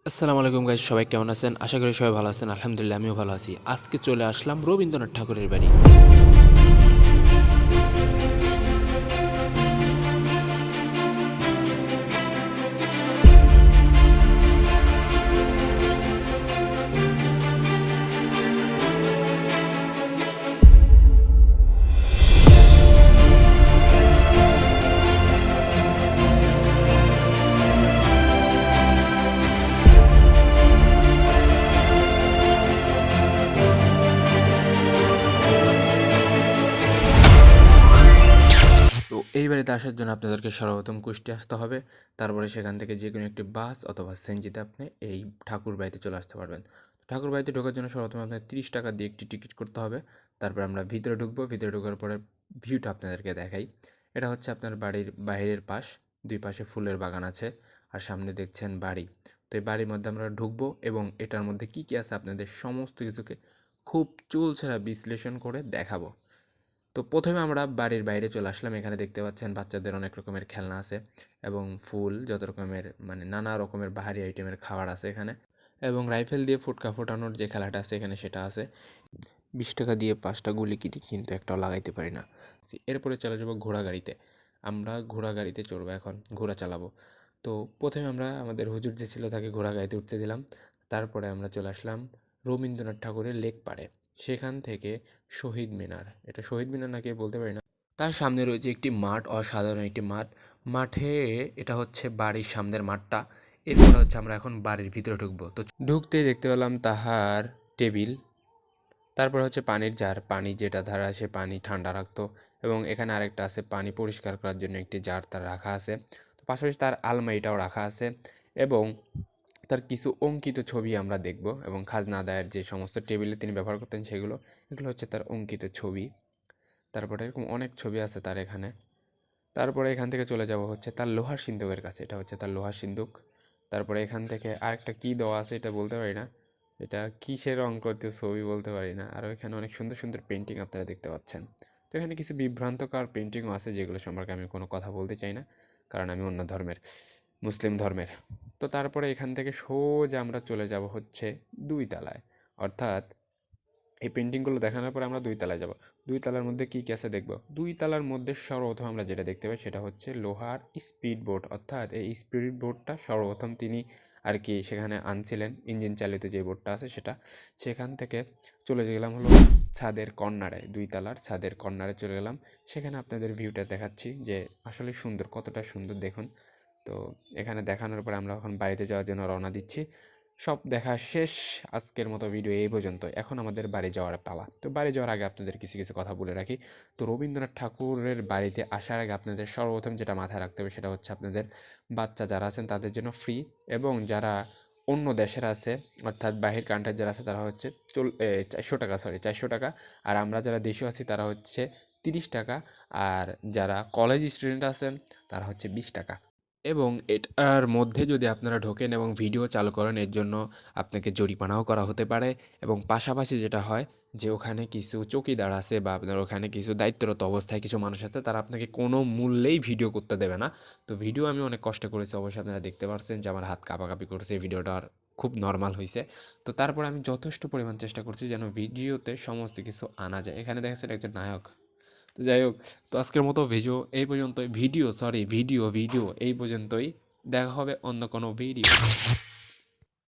আসসালামু আলাইকুম গাইস, সবাই কেমন আছেন? আশা করি সবাই ভালো আছেন। আলহামদুলিল্লাহ আমিও ভালো আছি। আজকে চলে আসলাম রবীন্দ্রনাথ ঠাকুরের বাড়ি। তো এই বাড়িতে আসার জন্য আপনাদেরকে সর্বপ্রথম কুষ্টি আসতে হবে। তারপরে সেখান থেকে যে কোনো একটি বাস অথবা সিএনজিতে আপনি এই ঠাকুর বাড়িতে চলে আসতে পারবেন। ঠাকুর বাড়িতে ঢোকার জন্য সর্বপ্রথম আপনার 30 টাকা দিয়ে একটি টিকিট করতে হবে। তারপর আমরা ভিতরে ঢুকবো। ভিতরে ঢোকার পরে ভিউটা আপনাদেরকে দেখাই। এটা হচ্ছে আপনার বাড়ির বাইরের পাশ। দুই পাশে ফুলের বাগান আছে আর সামনে দেখছেন বাড়ি। তো এই বাড়ির মধ্যে আমরা ঢুকবো এবং এটার মধ্যে কী কী আছে আপনাদের সমস্ত কিছুকে খুব চুলচেরা বিশ্লেষণ করে দেখাবো। তো প্রথমে আমরা বাড়ির বাইরে চলে আসলাম। এখানে দেখতে পাচ্ছেন বাচ্চাদের অনেক রকমের খেলনা আছে এবং ফুল, যত রকমের মানে নানা রকমের বাহারি আইটেমের খাবার আছে এখানে, এবং রাইফেল দিয়ে ফুটকা ফোটানোর যে খেলাটা আছে এখানে সেটা আছে। 20 টাকা দিয়ে 5টা গুলি কিনি, কিন্তু একটাও লাগাইতে পারি না। এরপরে চলে যাবো ঘোড়া গাড়িতে। আমরা ঘোড়া গাড়িতে চড়বো, এখন ঘোড়া চালাবো। তো প্রথমে আমরা আমাদের হুজুর যে ছিল তাকে ঘোড়া গাড়িতে উঠতে দিলাম। তারপরে আমরা চলে আসলাম রবীন্দ্রনাথ ঠাকুরের লেক পাড়ে। সেখান থেকে শহীদ মিনার, এটা শহীদ মিনার নাকি বলতে পারি না, তার সামনে রয়েছে একটি মাঠ, অসাধারণ একটি মাঠ। মাঠে এটা হচ্ছে বাড়ির সামনের মাঠটা। এরপরে হচ্ছে আমরা এখন বাড়ির ভিতরে ঢুকবো। তো ঢুকতেই দেখতে পেলাম তাহার টেবিল, তারপর হচ্ছে পানির জার, পানি যেটা ধারা সে পানি ঠান্ডা রাখতো, এবং এখানে আরেকটা আছে পানি পরিষ্কার করার জন্য একটি জার তার রাখা আছে। তো পাশাপাশি তার আলমারিটাও রাখা আছে, এবং তার কিছু অঙ্কিত ছবি আমরা দেখব, এবং খাজনা আদায়ের যে সমস্ত টেবিলে তিনি ব্যবহার করতেন সেগুলো, এগুলো হচ্ছে তার অঙ্কিত ছবি। তারপরে এরকম অনেক ছবি আছে তার এখানে। তারপরে এখান থেকে চলে যাব হচ্ছে তার লোহার সিন্দুকের কাছে, এটা হচ্ছে তার লোহার সিন্দুক। তারপরে এখান থেকে আরেকটা কী দেওয়া আছে এটা বলতে পারি না, এটা কিসের রং করতে ছবি বলতে পারি না। আর এখানে অনেক সুন্দর সুন্দর পেন্টিং আপনারা দেখতে পাচ্ছেন। তো এখানে কিছু বিভ্রান্তকর পেন্টিংও আছে যেগুলো সম্পর্কে আমি কোনো কথা বলতে চাই না, কারণ আমি অন্য ধর্মের, মুসলিম ধর্মের। তো তারপরে এখান থেকে সোজা আমরা চলে যাব হচ্ছে 2 তলায়, অর্থাৎ এই পেন্টিংগুলো দেখানোর পরে আমরা 2 তলায় যাব। 2 তলার মধ্যে কী কী আছে দেখব। 2 তলার মধ্যে সর্বপ্রথম আমরা যেটা দেখতে পাই সেটা হচ্ছে লোহার স্পিড বোট, অর্থাৎ এই স্পিড বোটটা সর্বপ্রথম তিনি আর কি সেখানে আনছিলেন, ইঞ্জিন চালিত যে বোটটা আছে সেটা। সেখান থেকে চলে গেলাম হলো ছাদের কর্নারে, 2 তলার ছাদের কর্নারে চলে গেলাম। সেখানে আপনাদের ভিউটা দেখাচ্ছি যে আসলে সুন্দর, কতটা সুন্দর দেখুন। তো এখানে দেখানোর পরে আমরা এখন বাড়িতে যাওয়ার জন্য রওনা দিচ্ছি। সব দেখা শেষ। আজকের মতো ভিডিও এই পর্যন্ত। এখন আমাদের বাড়ি যাওয়ার পালা। তো বাড়ি যাওয়ার আগে আপনাদের কিছু কিছু কথা বলে রাখি। তো রবীন্দ্রনাথ ঠাকুরের বাড়িতে আসার আগে আপনাদের সর্বপ্রথম যেটা মাথায় রাখতে হবে সেটা হচ্ছে আপনাদের বাচ্চা যারা আছেন তাদের জন্য ফ্রি, এবং যারা অন্য দেশের আছে অর্থাৎ বাহির কান্ট্রির যারা আছে তারা হচ্ছে 400 টাকা, 400 টাকা। আর আমরা যারা দেশীয় আছি তারা হচ্ছে 30 টাকা। আর যারা কলেজ স্টুডেন্ট আছেন তারা হচ্ছে 20 টাকা। এবং এটার মধ্যে যদি আপনারা ঢোকেন এবং ভিডিও চালু করেন, এর জন্য আপনাকে জরিমানাও করা হতে পারে। এবং পাশাপাশি যেটা হয় যে ওখানে কিছু চৌকিদার আছে বা আপনার ওখানে কিছু দায়িত্বরত অবস্থায় কিছু মানুষ আছে, তারা আপনাকে কোনো মূল্যেই ভিডিও করতে দেবে না। তো ভিডিও আমি অনেক কষ্ট করেছি, অবশ্যই আপনারা দেখতে পারছেন যে আমার হাত কাঁপাকাঁপি করছে, ভিডিওটা আর খুব নর্মাল হয়েছে। তো তারপর আমি যথেষ্ট পরিমাণ চেষ্টা করছি যেন ভিডিওতে সমস্ত কিছু আনা যায়। এখানে দেখাচ্ছেন একজন নায়ক। তো যাই হোক, তো আজকের মতো ভিডিও এই পর্যন্তই। ভিডিও এই পর্যন্তই। দেখা হবে অন্য কোনো ভিডিও।